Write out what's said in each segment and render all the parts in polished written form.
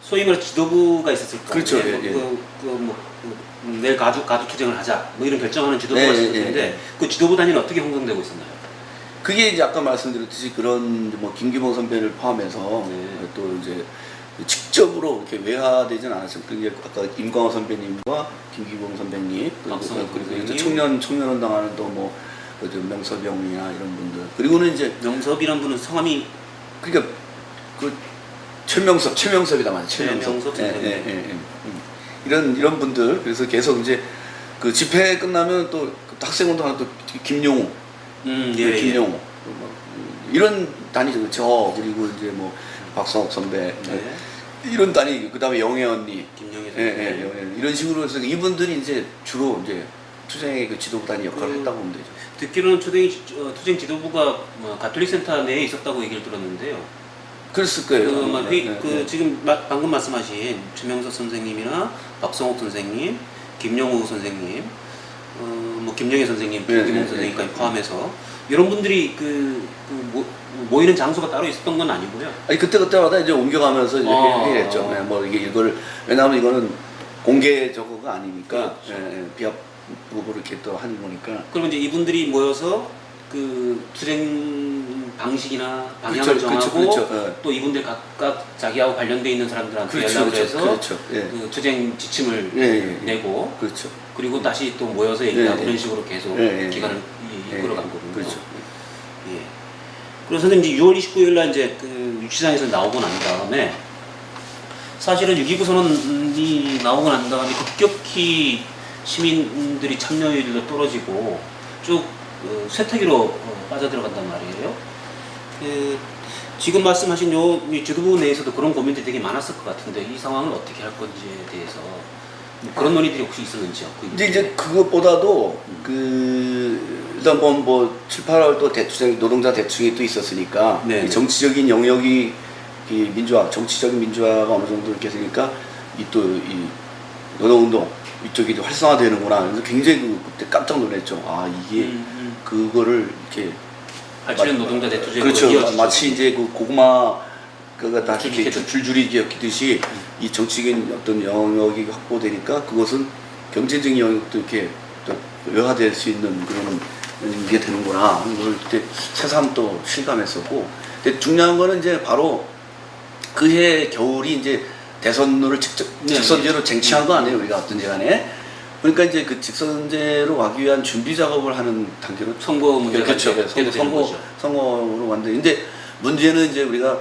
소위 말해 지도부가 있었을 거예요. 그렇죠. 내일 가족 투쟁을 하자 뭐 이런 결정하는 지도부가 있었을 텐데 그 지도부 단위는 어떻게 형성되고 있었나요? 그게 이제 아까 말씀드렸듯이 그런 뭐 김기봉 선배를 포함해서 또 이제 직접으로 이렇게 외화되진 않았어요. 그게 아까 임광호 선배님과 김기봉 선배님 그리고 이제 청년운동 하는 또뭐 명섭영이나 이런 분들 그리고는 이제 명섭이라는 분은 성함이 그러니까 그 최명섭이다 말이야. 최명섭 이런 분들 그래서 계속 이제 그 집회 끝나면 또 학생운동하는 또 김용우 김용우 이런 단위죠. 저 그리고 이제 뭐 박성욱 선배 이런 단위 그다음에 영애 언니 김영애 선배 이런 식으로 해서 이분들이 이제 주로 이제 투쟁의 그 지도부 단위 역할을 했다고 보면 되죠. 듣기로는 투쟁 지도부가 뭐 가톨릭 센터 내에 있었다고 얘기를 들었는데요. 그랬을 거예요. 지금 방금 말씀하신 최명석 선생님이나 박성옥 선생님, 김영우 선생님, 뭐 김영애 선생님, 김기봉 선생님까지 포함해서 이런 분들이 모이는 장소가 따로 있었던 건 아니고요. 아니 그때마다 이제 옮겨가면서 이렇게 했죠. 뭐 이걸 왜냐하면 이거는 공개 저거가 아니니까 비합 부부를 이렇게 또 하는 거니까. 그러면 이제 이분들이 모여서 그 투쟁 방식이나 방향을 정하고 또 이분들 각각 자기하고 관련돼 있는 사람들한테 연락을 해서 그 투쟁 지침을 내고 그리고 다시 또 모여서 얘기하고 이런 식으로 계속 기간을 이끌어간 거군요. 그렇죠. 그래서 이제 6월 29일 날 이제 그 유치장에서 나오고 난 다음에 사실은 6.29 선언이 나오고 난 다음에 급격히 시민들이 참여율도 떨어지고 쭉 쇠퇴기로 빠져들어간단 말이에요. 지금 말씀하신 요 지도부 내에서도 그런 고민들이 되게 많았을 것 같은데 이 상황을 어떻게 할 건지에 대해서 그런 논의들이 혹시 있었는지요? 이제 그것보다도 일단 뭐 7, 8월 또 노동자 대충이 또 있었으니까 이 정치적인 영역이 정치적인 민주화가 어느 정도 이렇게 되니까 이 노동운동 이쪽이 활성화되는구나. 그래서 굉장히 그때 깜짝 놀랐죠. 아 이게 그거를 이렇게 87년 노동자 대투쟁 그렇죠. 마치 이제 그 고구마가 다 이렇게 줄줄이 엮이듯이 이 정치적인 어떤 영역이 확보되니까 그것은 경제적인 영역도 이렇게 또 외화될 수 있는 그런 게 되는구나. 그걸 그때 새삼 또 실감했었고. 근데 중요한 거는 이제 바로 그해 겨울이 이제 대선로를 직선제로 쟁취한 거 아니에요, 우리가 어떤지 간에. 그러니까 이제 그 직선제로 가기 위한 준비 작업을 하는 단계로 선거 문제가 그렇죠. 선거로 왔는데 근데 문제는 이제 우리가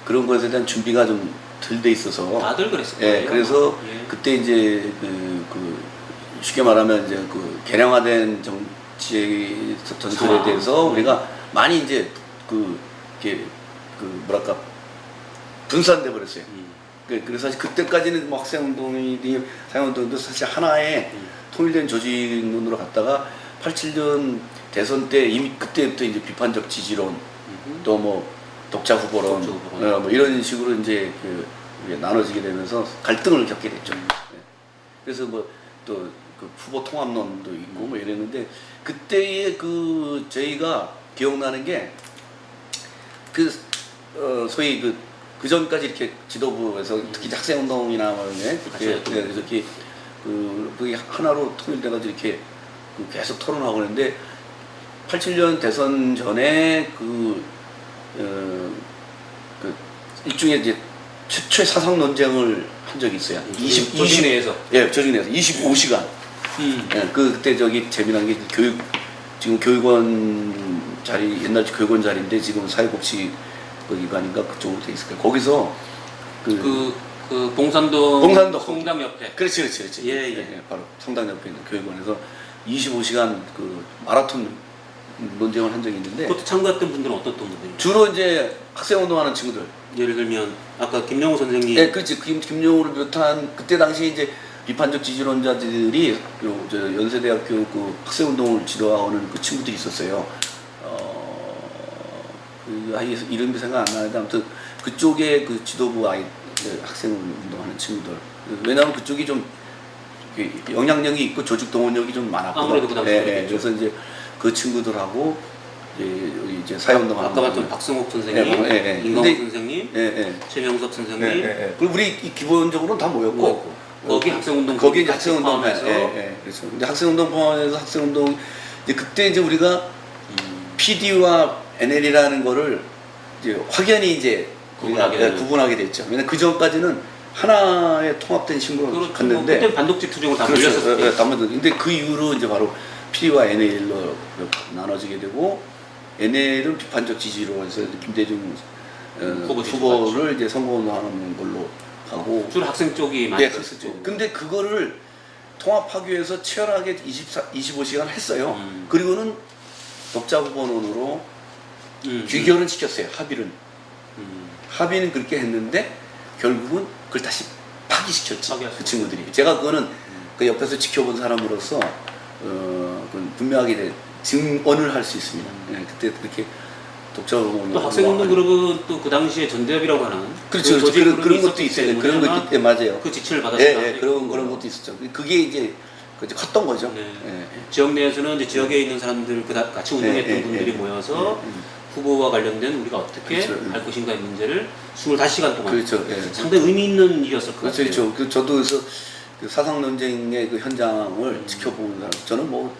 그런 것에 대한 준비가 좀 덜 돼 있어서 다들 그랬을 거예요. 그래서 그때 이제 쉽게 말하면 이제 개량화된 정치 전술에 대해서 우리가 많이 이제 뭐랄까 분산돼 버렸어요. 그래서 사실 그때까지는 뭐 학생운동이니 사회운동도 사실 하나의 통일된 조직론으로 갔다가 87년 대선 때 이미 그때부터 이제 비판적 지지론 또 뭐 독자 후보론 뭐 이런 식으로 이제 나눠지게 되면서 갈등을 겪게 됐죠. 그래서 뭐 또 후보 통합론도 있고 뭐 이랬는데 그때의 저희가 기억나는 게 소위 그 전까지 이렇게 지도부에서 특히 학생운동이나 뭐 그래서 그게 하나로 통일돼가지고 이렇게 계속 토론하고 그랬는데 87년 대선 전에 일종의 이제 최초의 사상 논쟁을 한 적이 있어요. 조직 내에서. 조직 내에서 25시간. 그때 재미난 게 지금 교육원 자리 옛날 교육원 자리인데 지금 사회복지 기관인가 그쪽으로 돼 있을 거예요. 거기서 봉산동 성당 옆에. 그렇지. 바로 성당 옆에 있는 교육원에서 25시간 마라톤 논쟁을 한 적이 있는데. 그것도 참가했던 분들은 어떤 분들이요? 주로 이제 학생운동하는 친구들. 예를 들면 아까 김영우 선생님. 그렇지. 김영우를 비롯한 그때 당시 이제 비판적 지지론자들이 연세대학교 학생운동을 지도하는 그 친구들이 있었어요. 이름이 생각 안 나는데 아무튼 그쪽에 지도부 학생운동하는 친구들. 왜냐하면 그쪽이 좀 영향력이 있고 조직 동원력이 좀 많았고. 아무래도 그 당시에. 그래서 이제 그 친구들하고 이제 사회운동하는. 아까 말했던 박성욱 선생님, 임광호 선생님. 선생님, 예. 최명석 선생님, 예. 그리고 우리 기본적으로는 다 모였고 거기 학생운동 거기 이제 학생운동 포함해서 그렇죠. 근데 학생운동 포함해서 학생운동 이제 그때 이제 우리가 PD와 NL이라는 거를 이제 확연히 이제 구분하게 됐죠. 왜냐면 그 전까지는 하나의 통합된 신문을 그렇죠. 갔는데 그때 반독집 투쟁으로 다 그렇죠. 몰렸었을 때. 근데 그 이후로 이제 바로 PD와 NL로 나눠지게 되고 NL은 비판적 지지로 해서 김대중 후보를 이제 선거운동하는 걸로 가고 주로 학생 쪽이 많이 했었죠. 근데 그거를 통합하기 위해서 치열하게 25시간 했어요. 그리고는 독자 후보론으로 귀결은 시켰어요. 합의는 그렇게 했는데 결국은 그걸 다시 파기시켰지. 그 친구들이. 제가 그거는 그 옆에서 지켜본 사람으로서 분명하게 증언을 할 수 있습니다. 그때 그렇게 독자 후보론 또 학생운동 그룹은 또 그 당시에 전대협이라고 하는 그렇죠. 그런 것도 있어요. 그런 것도 있대 맞아요. 그 지침을 받았어요. 그런 것도 있었죠. 그게 이제 컸던 거죠. 지역 내에서는 이제 지역에 있는 사람들 같이 운동했던 분들이 모여서 후보와 관련된 우리가 어떻게 할 것인가의 문제를 25시간 동안 상당히 의미 있는 일이었을 것 같아요. 그렇죠. 저도 그래서 그 사상 논쟁의 그 현장을 지켜보는 사람, 저는 뭐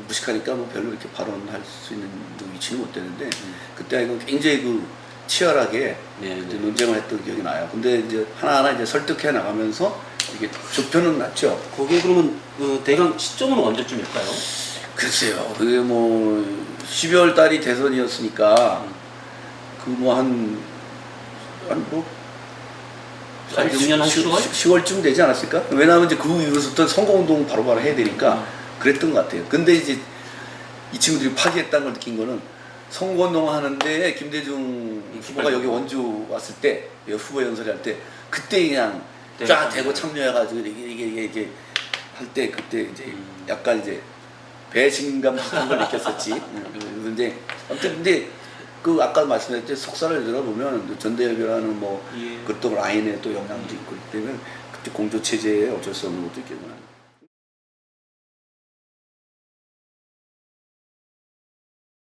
무식하니까 뭐 별로 이렇게 발언할 수 있는 위치는 못 되는데 그때 이거 굉장히 그 치열하게 그때 논쟁을 했던 기억이 나요. 근데 이제 하나하나 이제 설득해 나가면서 이게 좁혀는 났죠. 그게 그러면 대강 시점은 언제쯤일까요? 글쎄요. 그게 뭐 12월 달이 대선이었으니까 그 뭐 한 6년 한 10월? 10월쯤 되지 않았을까? 왜냐하면 이제 그 이후부터 선거운동 바로바로 해야 되니까 그랬던 것 같아요. 근데 이제 이 친구들이 파기했다는 걸 느낀 거는 선거운동 하는데 김대중 후보가 여기 원주 왔을 때 후보 연설할 때 그때 그냥 쫙 대고 참여해가지고 이게 할 때 그때 이제 약간 이제 배신감 같은 걸 느꼈었지. 근데 아무튼 근데 그 아까 말씀드렸듯이 속사를 들어보면 전대협이라는 뭐 그것도 라인에 또 영향도 있고 그때는 그때 공조 체제에 어쩔 수 없는 것도 있겠구나.